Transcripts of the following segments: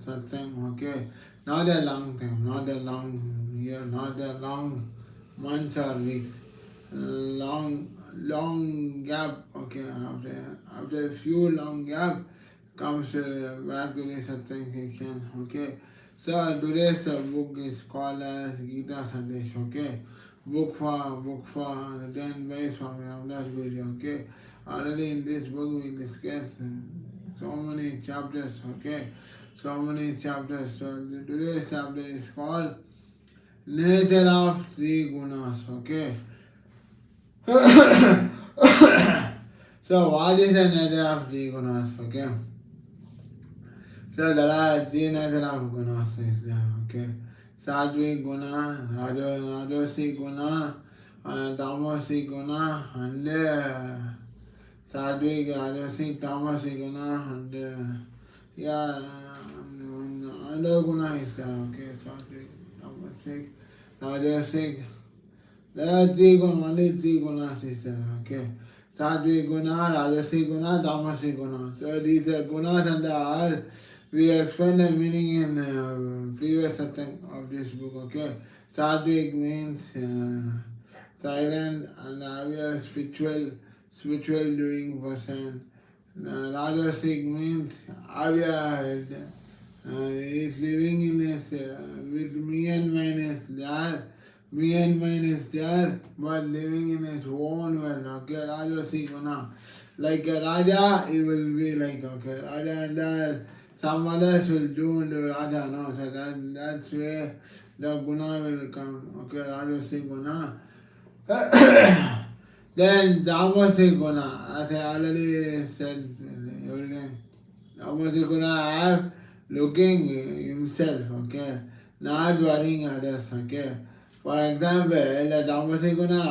satsang, okay? Not a long time, not a long year, not a long months or weeks. Long gap, okay? After a few long gap comes back to the satsang section, okay? So today's book is called as Gita Sandesh, okay? Book for written by Swami Ramdas Guruji, okay? Already in this book we discussed so many chapters, okay? So many chapters. So today's chapter is called Nature of Three Gunas, okay? So what is the nature of three gunas, okay? So there are three nature of gunas is there, okay? Sattvic guna, Rajasic guna, Tamasic guna, and Sattvic, Rajasic, Tamasic guna, and yeah, other guna is there, okay? Sattvic, Tamasic, Rajasic. There are three gunas, only three gunas is there, okay? Sattvic guna, Rajasic guna, Tamasic guna. So these gunas and all, we explained the meaning in previous section of this book, okay? Sattvic means silent and obvious spiritual doing person. Rajasic means obvious is living in his, with me and mine is there. Me and mine is there, but living in his own world, okay? Rajasic guna. Like a Raja, he will be like, okay, Raja and some others will do into Raja, no? So that's where the guna will come, okay? Rajasic guna. Then Tamasic guna, as I already said, Tamasic guna have looking himself, okay? Not worrying others, okay? For example, the Tamasic guna,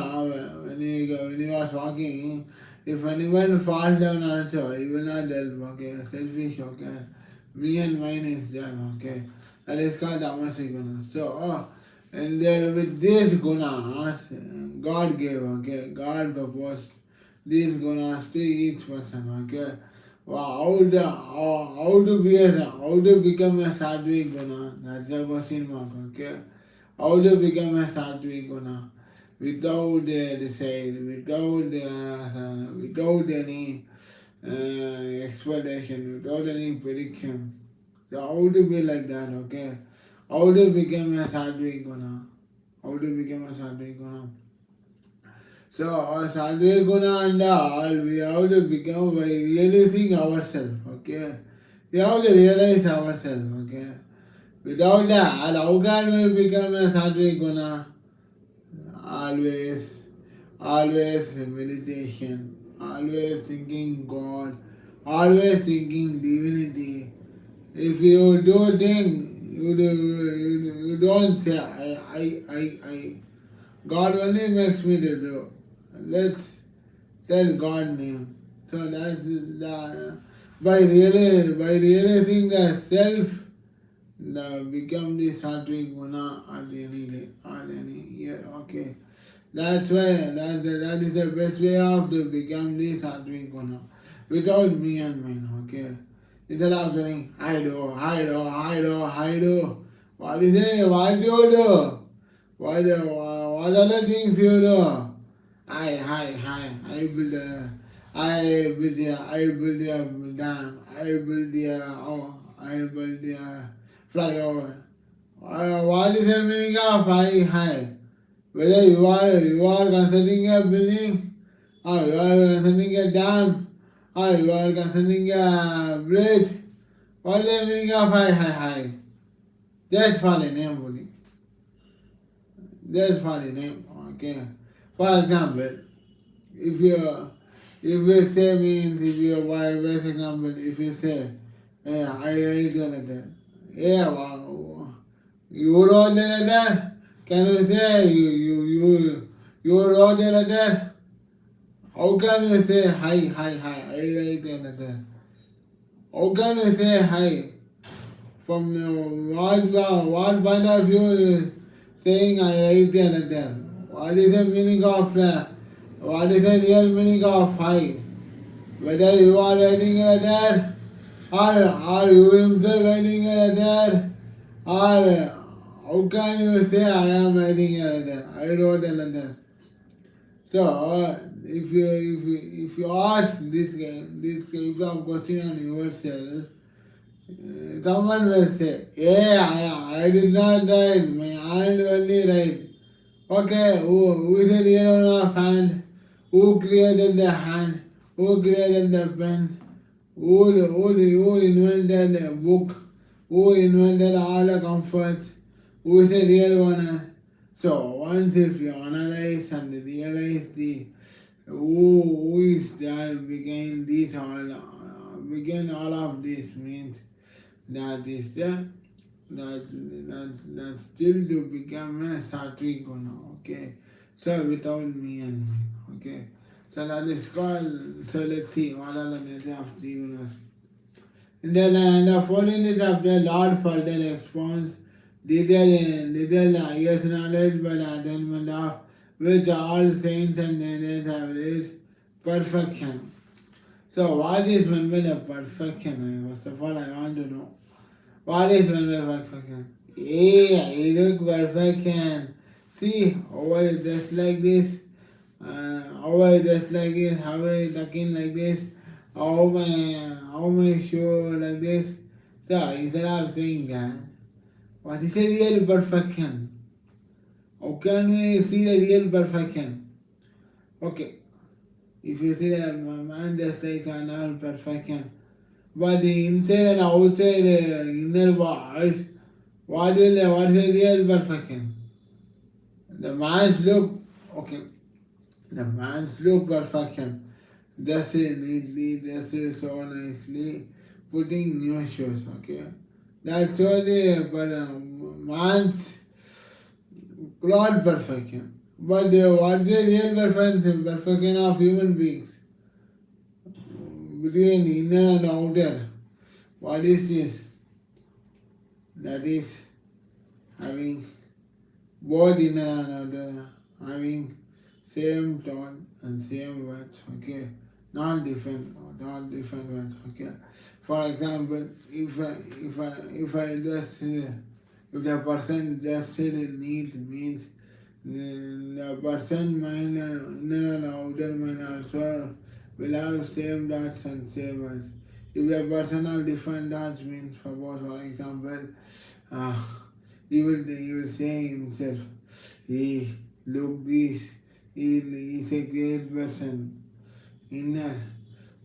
when he was walking, if anyone falls down also, he will not help, okay? Selfish, okay? Me and mine is there, okay? That is called Tamasic guna. So, and with these gunas, God gave, okay? God proposed these gunas to each person, okay? Wow, how to become a sattvic guna? That's a question mark, okay? How to become a sattvic guna without without any expectation, without any prediction. So how to be like that, okay? How to become a sattvic guna? How to become a sattvic guna? So our sattvic guna and all, we have to become by realizing ourselves, okay? We have to realize ourselves, okay? Without that, how can we become a sattvic guna? Always meditation, always thinking God, always thinking divinity. If you do things, you don't say I. God only makes me to do. Let's tell God name. So that's the, by realizing the self, become the sattvic guna at any day, at any year. Okay. That's why that is the best way of to become the sattvic guna. Without me and mine, okay. Instead of saying I do. What is it? What do you do? What other things you do? I build I build a dam, I build a flyover. What is the meaning of high? Whether you are constructing a building, or you are constructing a dam, or you are constructing a bridge, what is the meaning of high? Just for the name only. Just for the name, okay. For example, if you say means if you by example, if you say, yeah, I write the letter. Yeah, wow. You wrote the letter? Can you say you wrote the letter? How can you say hi, I write the letter? How can you say hi? From what point of view is saying I write the letter? What is the meaning of what is the real meaning of hi? Whether you are writing a letter Are you himself writing a letter? Or how can you say I am writing a letter? I wrote a letter. So if you ask this kind of question on yourself, someone will say, yeah, I did not write, my hand only write. Okay, who is the real owner of hand? Who created the hand? Who created the pen? Who invented the book? Who invented all the comforts? Who is the real owner? So once if you analyze and realize the who is there begin all of this means that is the that still to become a sattvic guna, okay? So without me and me, okay? So that is called, so let's see, what are the nature of three gunas? And then the 14th chapter, Lord further expounds detailed highest knowledge by the attainment of which all saints and saints have reached perfection. So what is meant by the perfection? First of all, I want to know. What is meant by perfection? Yeah, I look perfection. See, how I dress like this, how I dress like this, how I talking like this, how my shoe like this. So instead of saying that, what is a real perfection? How can we see the real perfection? Okay, if you see that man just like an all perfection, but the inside and outside inner voice, what is the real perfection? The man's look, okay, the man's look perfection. Dressed neatly, dressed so nicely, putting new shoes, okay? That's all the man's cloth perfection. But what's the real perfection of human beings? Between inner and outer. What is this? That is having both inner and outer, having same tone and same words, okay? Not different words, okay? For example, if I just if the person just said neat means the person mind inner and outer mind also will have same dots and same words. If the person have different dots means suppose for example he will say himself, hey, look this, he is a great person. Inner,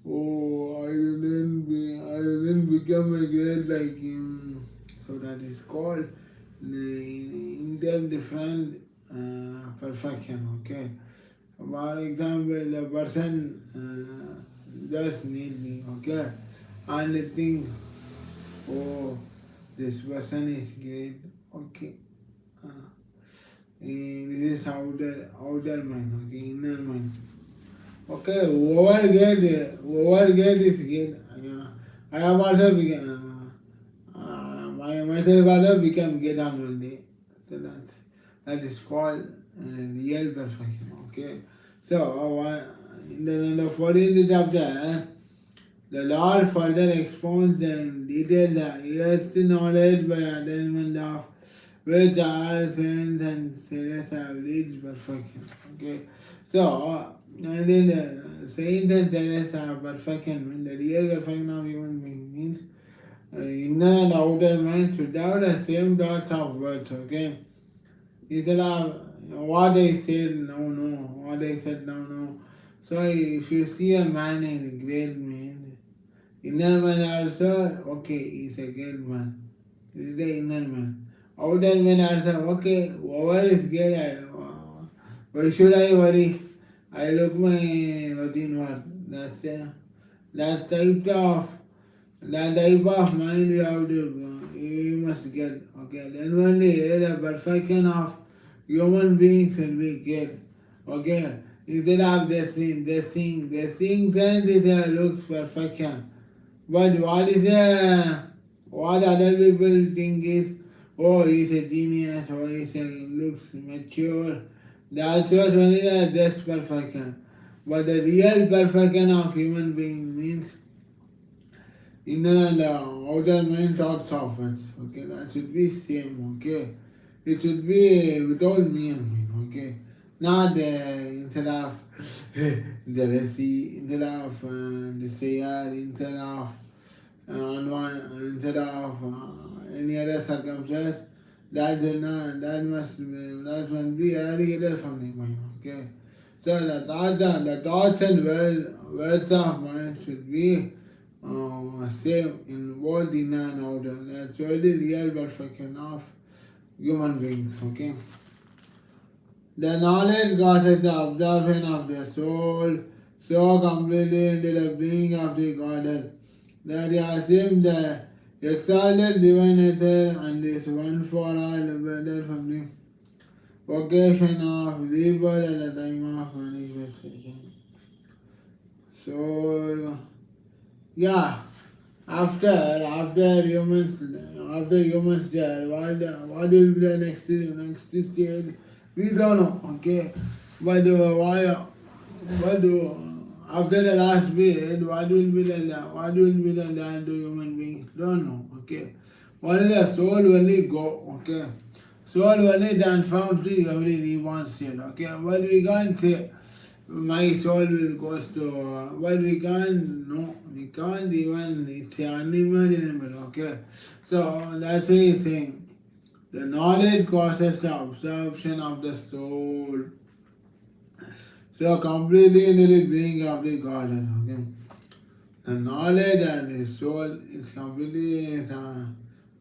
oh, I didn't become a great like him. So that is called indifferent perfection, okay? For example, the person just neatly, okay? And they think, oh, this person is great, okay? This is outer mind, okay, inner mind. Okay, whoever get is get. I have also become, myself also become get on one day. So that is called real perfection, okay? So, in the 14th chapter, the Lord further expounds and details the highest knowledge by attainment of which all saints and saints have reached perfection. Okay, so and in the saints and saints have perfection. The real perfection of human being means inner and outer mind should have the same thoughts of words. Okay, instead of what I said, no, what I said, no. So if you see a man in a great man, inner man also, okay, he's a great man. This is the inner man. Outer man also, okay, whoever is great, why should I worry? I look my routine work. That type of mind you must get. Okay, then only the perfection of human beings will be get. Okay, instead of the seeing sense is looks perfection. But what other people think is, oh, he's a genius, or looks mature. That's what only that's perfection. But the real perfection of human being means inner and outer mind thoughts of it. Okay, that should be same. Okay, it should be without me and me. Okay, not instead of jealousy, instead of desire, instead of any other circumstance. That should not, that must be eradicated from the mind. Okay, so the thoughts and words of mind should be same in both inner and outer. That's really real perfection of human beings. Okay. The knowledge causes the absorption of the soul so completely into the being of the Godhead that he assumes the exalted divine nature and is once for all liberated from the vocation of rebirth at the time of manifestation. So yeah, after humans die, what will be the next stage? We don't know. Okay, but what do after the last bit? What will be the land to human beings? Don't know. Okay, only the soul only go. Okay, soul only transforms to every reborn state. Okay, but we can't say my soul will go to but we can't, no, we can't even, it's unimaginable. Okay, so that's why he's saying the knowledge causes the absorption of the soul so completely into the being of the Godhead. Okay, the knowledge and the soul is completely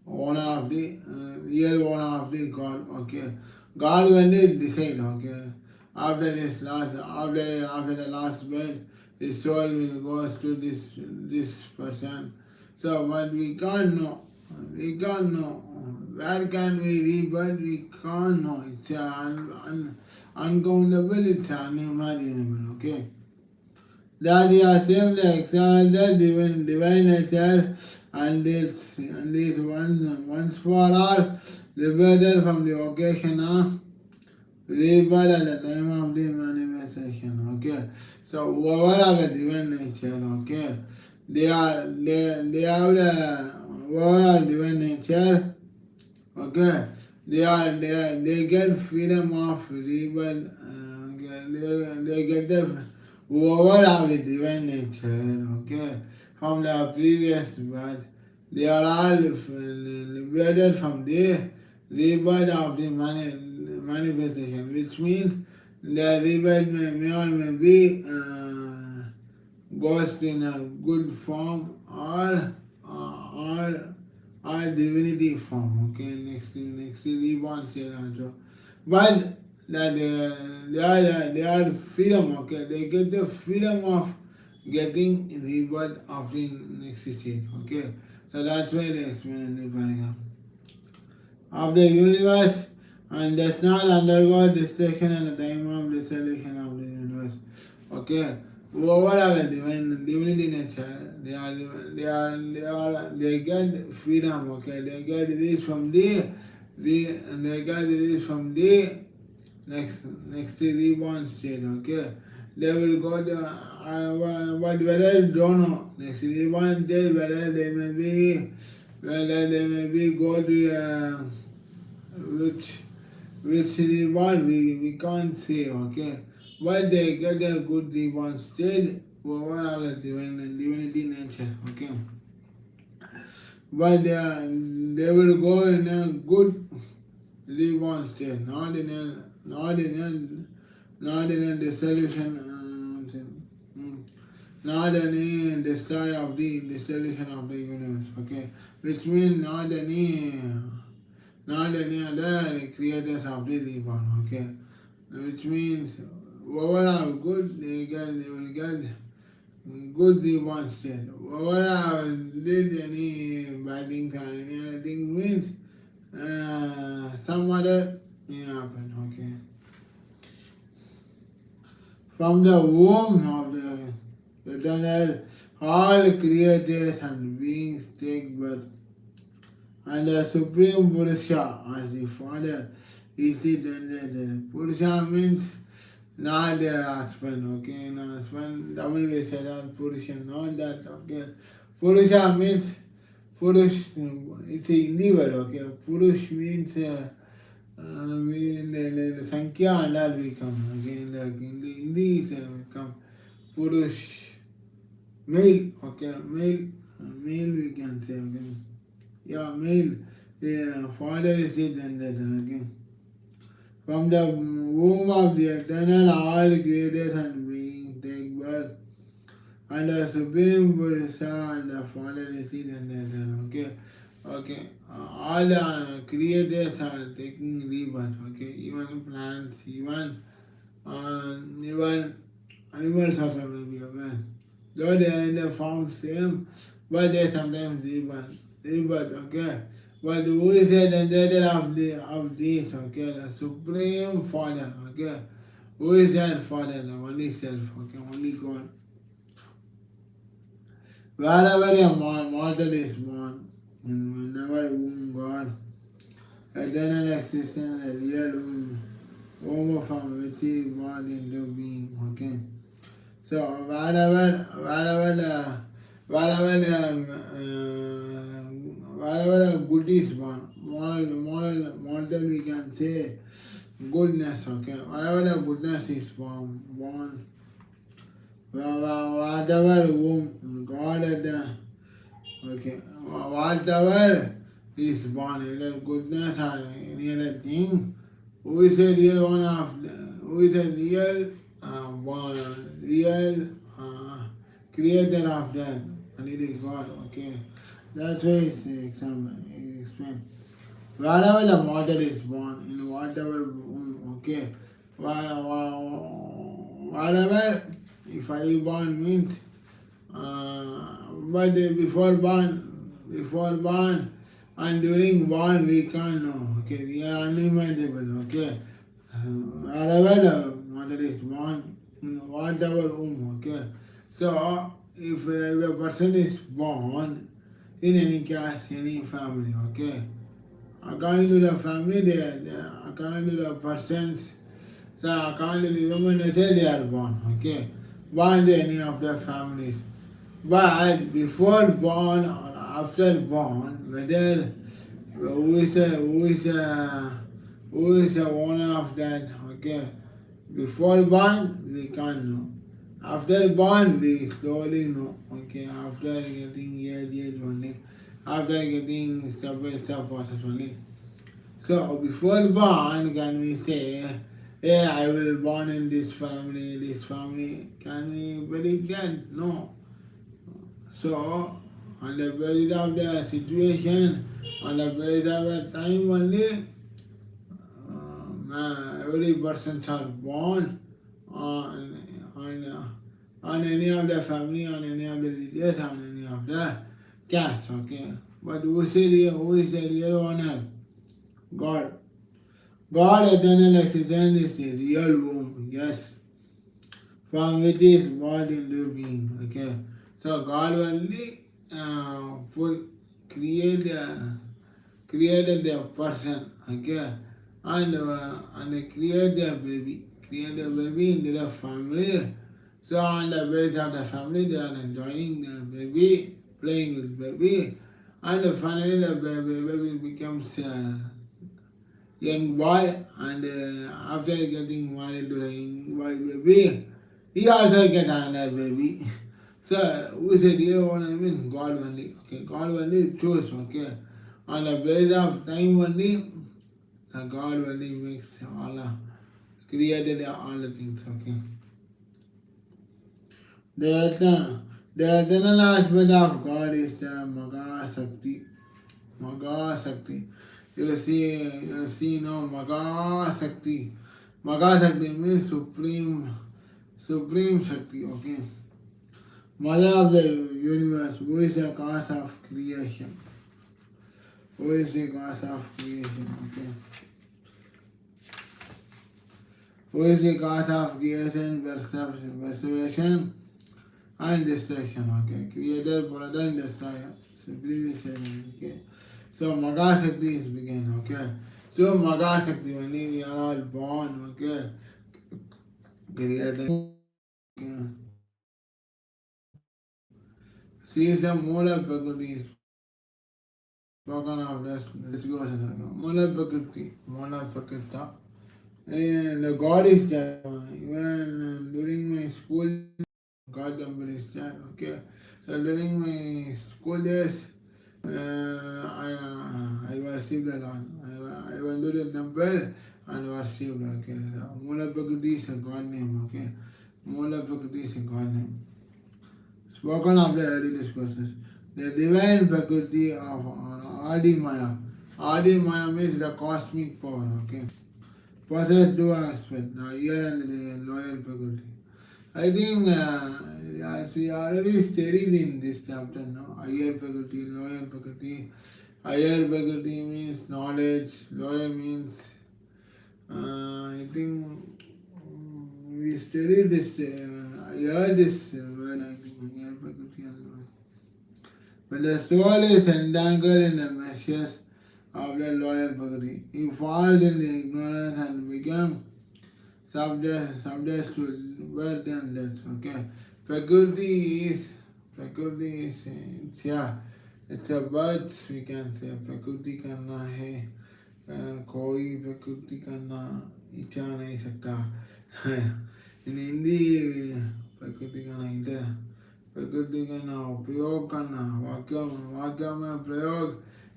owner of the real owner of the God. Okay, God will decide. Okay, after the last birth, his soul will go to this person. So, but we can't know. We can't know. Where can we rebirth? We can't know. It's uncountable. It's unimaginable. Okay. That he has saved the exalted divine nature and is once for all liberated from the occasion of rebirth at the time of the manifestation. Okay, so whoever have a divine nature, okay, they have the whoever have divine nature, okay, they get freedom of rebirth. They get the whoever have the divine nature, okay, from the previous birth, they are all liberated from the rebirth of the manifestation, which means the rebirth may or may be ghost in a good form or divinity form. Okay, next reborn state also. But that they are freedom. Okay, they get the freedom of getting rebirth of the next state. Okay, so that's why they explain in the paragraph of the universe and does not undergo destruction at the time of dissolution of the universe. Okay, whoever have a divinity nature, they get freedom. Okay, they get release from they get release from the next reborn state. Okay, they will go to but whether don't know next reborn state whether they may be go to which reborn we can't say. Okay, but they get a good reborn state whoever have a divinity nature. Okay, but they will go in a good reborn state, not in a dissolution, not any dissolution of the universe. Okay, which means not any other creators of the reborn. Okay, which means whoever are good, they will get good reborn state. Whoever did any bad things or any other things means some other may happen. Okay, from the womb of the eternal, all creators and beings take birth, and the Supreme Purusha as the Father is the generator. Purusha means not the husband. Okay, no husband. Tamil we said that Purusha, not that. Okay, Purusha means Purush, it's a Hindi word, okay. Purush means the Sankhya and all will come. Again, like in the Hindi, it will come Purush, male, okay, male we can say again. Yeah, male, the father is it and that again. From the womb of the eternal, all creators and beings take birth. And the Supreme Buddha and the Father is it and that, okay. Okay, all the creators are taking rebirth, okay, even plants, even animals also may be aware. Though they are in the form same, but they sometimes rebirth, okay. But who is the generator of this, okay, the Supreme Father, okay. Who is that Father, the only self, okay, only God. Wherever a mortal is born, and whenever whom God, eternal existence, a real womb from which he is born into being, okay. So wherever a good is born, mortal we can say goodness, okay. Wherever a goodness is born, whatever whom God had, okay, whatever is born, either goodness or any other thing, who is a real one of, who is a real, real creator of that, and it is God, okay. That's why it's explained. Wherever the mortal is born, in whatever womb, okay, whatever, if I born means, but before born, and during born we can't know. Okay, we are unimaginable. Okay, wherever the mother is born, whatever womb. Okay, so if a person is born in any caste, any family. Okay, according to the family, according to the persons. So according to the human nature, they are born. Okay, born to any of the families. But before born or after born, whether who is the owner of that, okay? Before born, we can't know. After born, we slowly know, okay? After getting age only, after getting step by step process only. So before born, can we say, hey, I will born in this family? Can we predict that? No. So, on the basis of the situation, on the basis of the time only, every person are born on any of the family, on any of the religious, on any of the caste, okay? But who is the real owner? God. God eternal existence is the real womb, yes, from which is born into being, okay? So God only put created the person, okay, and create the baby into the family. So on the base of the family, they are enjoying the baby, playing with baby, and finally the baby becomes a young boy, and after getting married to the young boy baby, he also get another baby. So who said you want to mean God only? Okay, God only chose, okay. On the basis of time only, God only makes all created all the things, okay. The eternal aspect of God is the Maga Sakti. Maga Sakti. You see no Maga Sakti. Maga Sakti means supreme Shakti, okay. Mother of the universe, who is the cause of creation. Who is the cause of creation, okay. Who is the cause of creation, preservation, and destruction, okay. Creator, brother, and destroyer. So previous statement, okay. So Maga Shakti is beginning, okay. So Maga Shakti, when we are all born, okay. Creator, okay. See the Mula Prakriti spoken of this discussion. Mula Prakrita. And the God is there. Even during my school, God temple is there. Okay. So during my school days, I worshipped a lot. I went to the temple and worshipped. Okay. So Mula Prakriti is a God name. Okay. Mula Prakriti is a God name. Spoken of the early discourses. The divine faculty of Adi Maya. Adi Maya means the cosmic power, okay? Possess two aspects, the higher and the lower faculty. I think as we already studied in this chapter, no? Higher faculty, lower faculty. Higher faculty means knowledge, lower means, I think we studied this, I heard this word, I think, higher faculty and lower. When the soul is entangled in the meshes of the lower Prakriti, he falls in the ignorance and becomes subject to birth and death. Okay, Prakriti is it's a birth we can say. Prakriti करना है कोई प्रकृति करना इच्छा नहीं सकता. In Hindi प्रकृति का नहीं था. प्रकृति करना उपयोग करना वाक्य में प्रयोग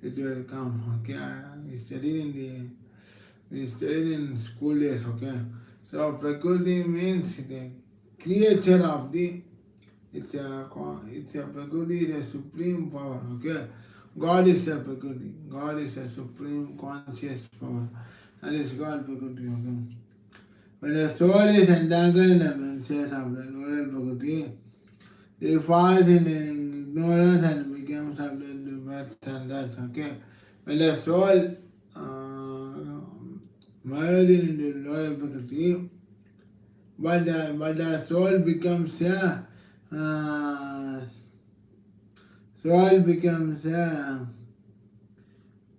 it will come. Okay, we studied in school days. Okay, so prakriti means the creature of the it's a prakriti is a supreme power. Okay, God is a prakriti. God is a supreme conscious power. That is called prakriti. Okay. When the soul is entangled in the meshes of the lower prakriti, he falls in ignorance and becomes subject to birth and death. Okay, when the soul merges into lower prakriti, but the soul becomes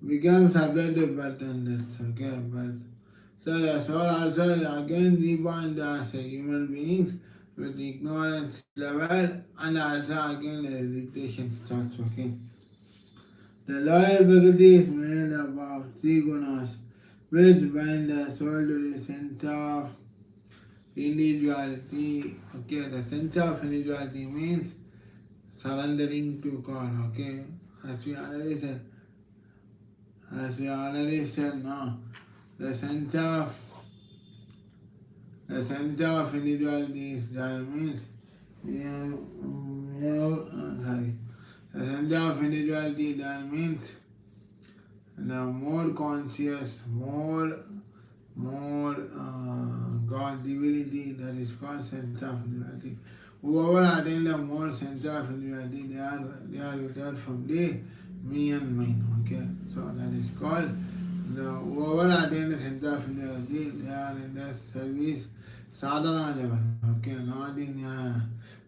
becomes subject to birth and death. Okay, but so the soul also again reborn as a human being with ignorance level and also again the repetition starts. Okay. The lower prakriti is made up of three gunas which bind the soul to the sense of individuality. Okay, the sense of individuality means surrendering to God. Okay, as we already said, no, the sense of individuality is there means sorry. The sense of individuality that means the more conscious, more God divinity, that is called sense of individuality. Whoever attain the more sense of individuality, they are without from the me and mine. Okay, so that is called whoever attain the sense of individuality, they are in the service sadhana level. Okay, not in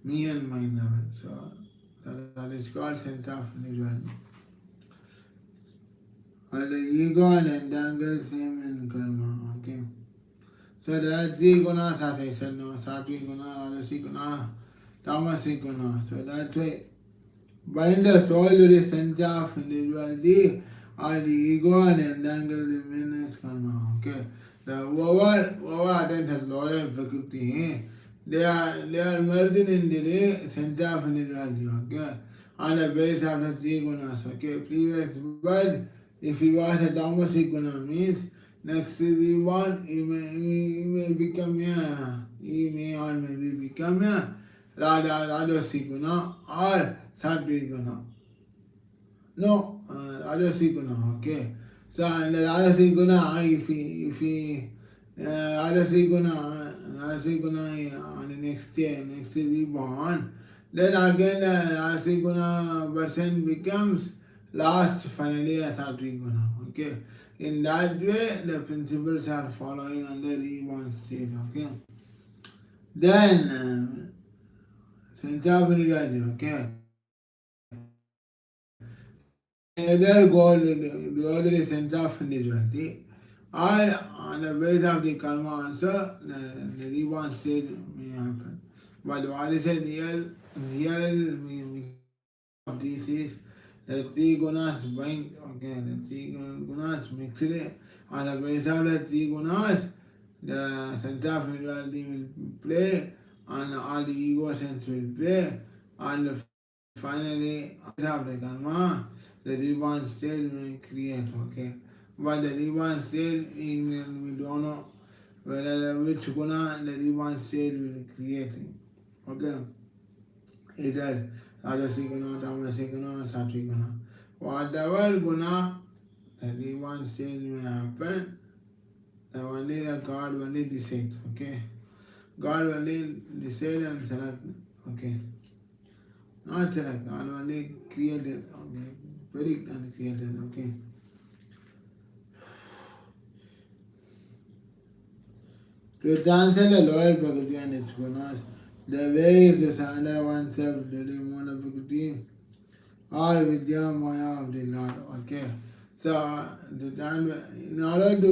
me and mine level. So that is called sense of individuality. While the ego and entangles him in karma. Okay. So there are three gunas as I said, no, sattvic guna, rajasic guna, tamasic guna. So that's why bind the soul to the sense of individuality or the ego and entangles him in his karma. Okay. The whoever attains a lower prakriti, they are merging into the sense of individuality. Okay. On the base of the three gunas. Okay. Previous birth, if he was a tamasic guna means next reborn, he may become he may or maybe become a rajasic guna or sattvic guna. No, rajasic guna. Okay. So in the rajasic guna, if he rajasic guna on the next reborn, then again the rajasic guna person becomes last finally a sattvic guna. Okay. In that way, the principles are following on the reborn state. Okay. Then sense of individuality. Okay. Either the other is sense of individuality, or on the base of the karma also, the reborn state may happen. But what is a real this is the three gunas bind, okay, the three gunas mix it, on the base of the three gunas, the sense of individuality will play, and all the ego sense will play, and finally, of the karma, the reborn state will create, okay. But the reborn state, we don't know whether which guna the reborn state will create, okay. Either Rajasi guna, Tamasi guna, Sattvic guna. Whatever guna the reborn stage may happen, only the God only decides, okay. God only decide and select, okay. Not select, God only created, okay. Predict and created, okay. To transcend the lower Prakriti and its gunas, the way is to surrender oneself to the Mono Prakriti or Vidya Maya of the Lord, okay. So, in order to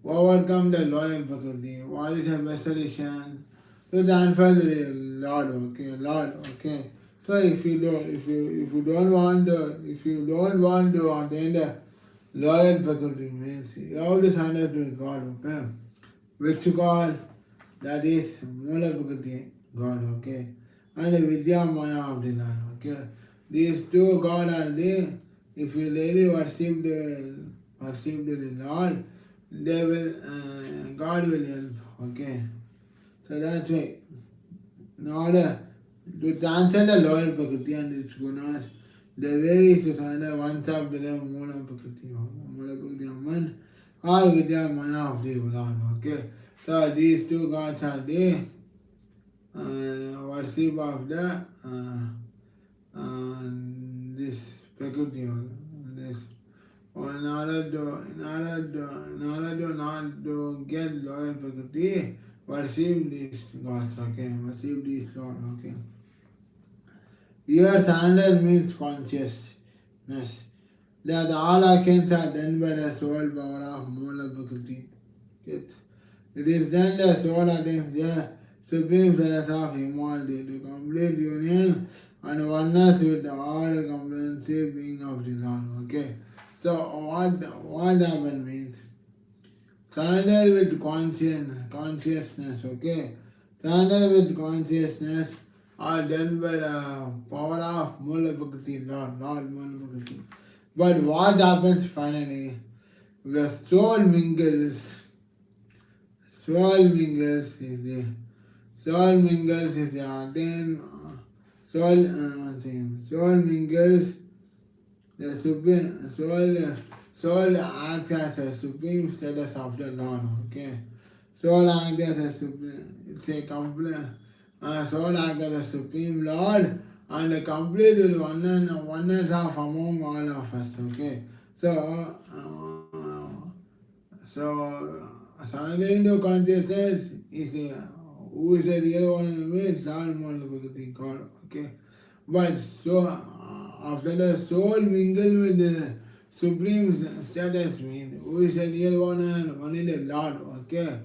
overcome the loyal Prakriti, what is the best solution? To transfer to the Lord, okay, Lord, okay. So if you don't want to attain the loyal Prakriti means you have to surrender to God, okay. Which God? That is Mula Prakriti God, okay. And the Vidya Maya of the Lord, okay. These two God are there. If you really worship the Lord, they will God will help, okay. So that's why in order to transcend the lower Prakriti and its gunas, the way is to surrender oneself to the Mula Prakriti, Mula Prakriti Amman, or Vidya Maya of the Lord, okay. So these two gods are there, worship of the this Prakriti, this. In order to not to get loyal Prakriti, worship these gods, okay, worship these Lord, okay. Here surrender means consciousness that all actions are done by the soul power of Mula Prakriti. It is then the soul attains the supreme presence of immortality to complete union and oneness with the all-comprehensive being of the Lord. Okay. So what happened means surrender with consciousness, okay? Surrender with consciousness are done by the power of Mula Prakriti, Lord Mula Prakriti. But what happens finally? The soul mingles is the then soul mingles the supreme soul acts as a supreme status of the Lord, okay. Soul acts as a supreme, it's a complete soul acts as a supreme Lord and a complete with oneness of among all of us, okay. So surrendering to consciousness is who is the real one in me, it's not more Bhagavati God, okay. But so after the soul mingle with the supreme status means who is the real one and only the Lord, okay.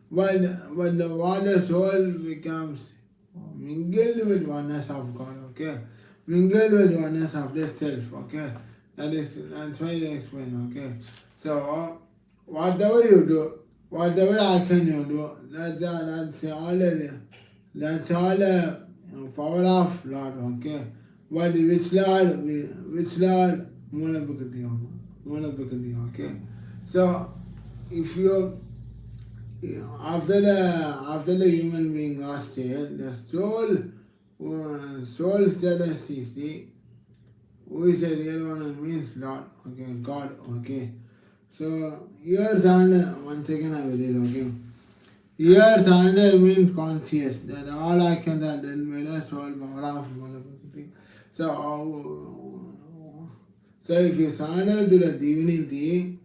But the water soul becomes mingled with oneness of God, okay. Mingled with oneness of the self, okay. That's why they explain, okay. So whatever you do, whatever action you do, that's all the power of Lord, okay. But which Lord? Mula Prakriti, okay. So if you after the human being lost state, the soul status is the who is the real one means Lord, okay, God, okay. So here surrender, once again I will read, okay. Here surrender means conscious, that all actions are done by the soul power of Mula Prakriti. So if you surrender to the divinity,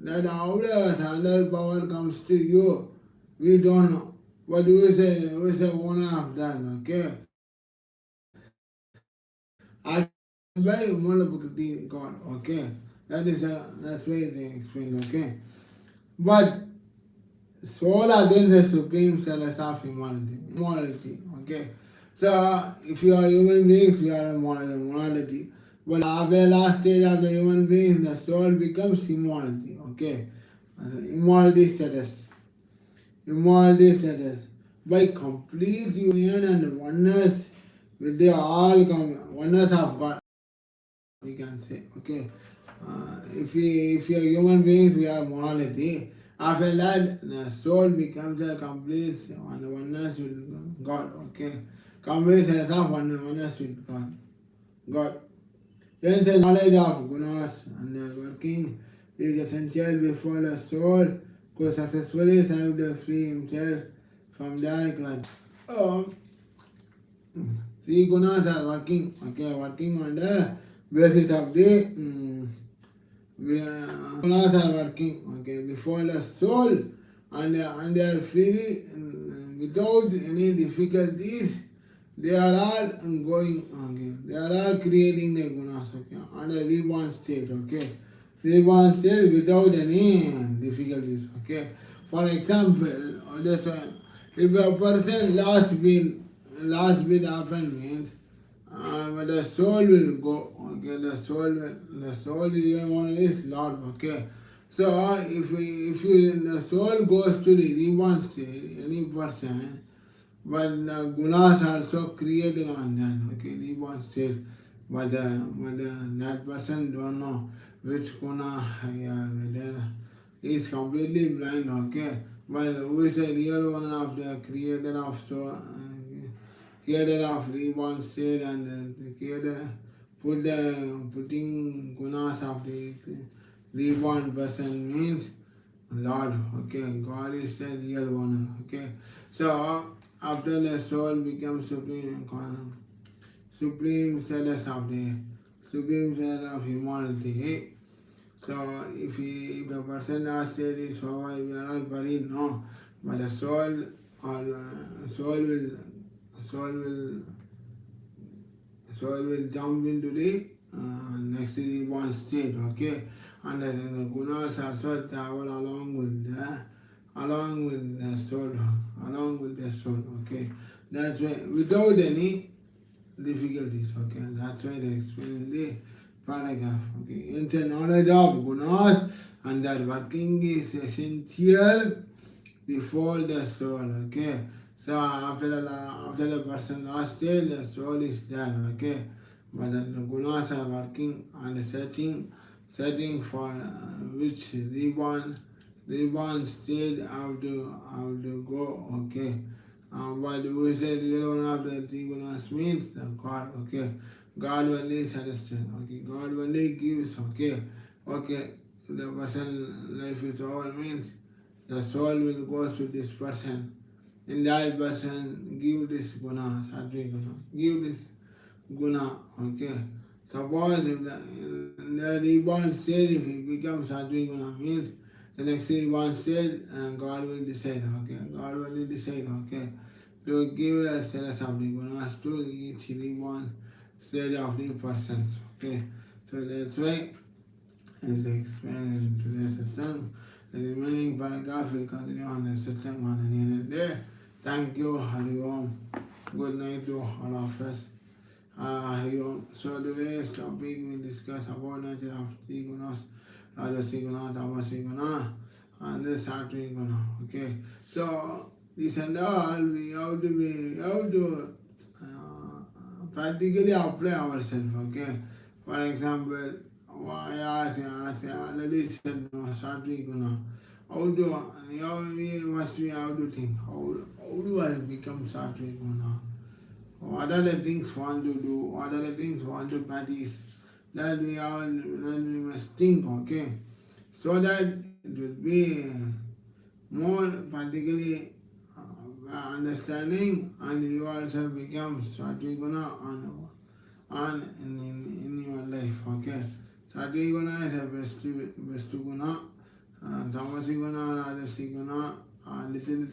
that how the surrender power comes to you, we don't know. But who is the owner of that, okay? I by Mula Prakriti God, okay? That's why they explain, okay? But soul against the supreme status of humanity, okay? So if you are human beings, we are a morality. But after last stage of the human beings, the soul becomes immorality. Okay, immorality status. Immorality status. By complete union and oneness with the all oneness of God, we can say. Okay, if we are human beings, we are morality. After that, the soul becomes a complete oneness with God. Okay, complete sense of oneness with God. God. Hence, the knowledge of gunas and their working is essential before the soul could successfully serve the free himself from their clutch. Oh, three gunas are working. Okay, working on the basis of the gunas are working. Okay, before the soul, and they are freely without any difficulties. They are all going, okay. They are all creating the gunas, okay, on a reborn state, okay. Reborn state without any difficulties, okay. For example, just if a person last bit happen means, but the soul will go, okay. The soul is one is Lord, okay. So if the soul goes to the reborn state, any person. But gunas also created on that. Okay, he was said, but that person don't know which guna whether he is completely blind. Okay, but who is the real one of the creator of creator of reborn state and the creator putting gunas of the reborn person means Lord, okay, God is the real one, okay. So after the soul becomes supreme status of the supreme status of humanity. So if a person has said this, how we are all buried, no. But the soul or soul will will jump into the next reborn state, okay? And then the gunas also travel along with the soul, okay? That's why without any difficulties, okay? That's why they explain the paragraph, okay? It's a knowledge of gunas and that working is essential before the soul, okay? So after the person lost stage, the soul is done, okay? But the gunas are working and searching for which reborn stage how to go, okay? But who is the real one of the three gunas means the God, okay? God only satisfies, okay? God only gives, okay? Okay, the person life is over means the soul will go to this person. And that person give this guna, sattvic guna, give this guna, okay. Suppose if the reborn stage, if it becomes sattvic guna, means the next reborn stage, God will decide, okay. God will decide, okay, to give a status of the gunas to each reborn stage of the persons, okay. So that's why and explained in today's satsang. The remaining paragraph will continue on the satsang on another day. Thank you, Hari Om. Good night to all of us. Hari Om. So today's topic will discuss about nature of three gunas, Rajasi guna, Tamasi guna, and the Sattvic guna. Okay. So this and all we have to practically apply ourselves. Okay. For example, I already said no, Sattvic guna. How do we have to think? How do I become Sattvic guna? What are the things want to do? What are the things want to practice? That we must think, okay? So that it will be more practically understanding, and you also become Sattvic guna on in your life, okay? Sattvic guna is the best guna, Tamasi guna, Rajasi guna, little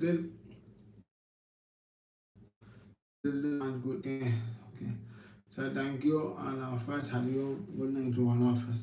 and good, okay. So thank you all of us. Hari Om. Good night to all of us.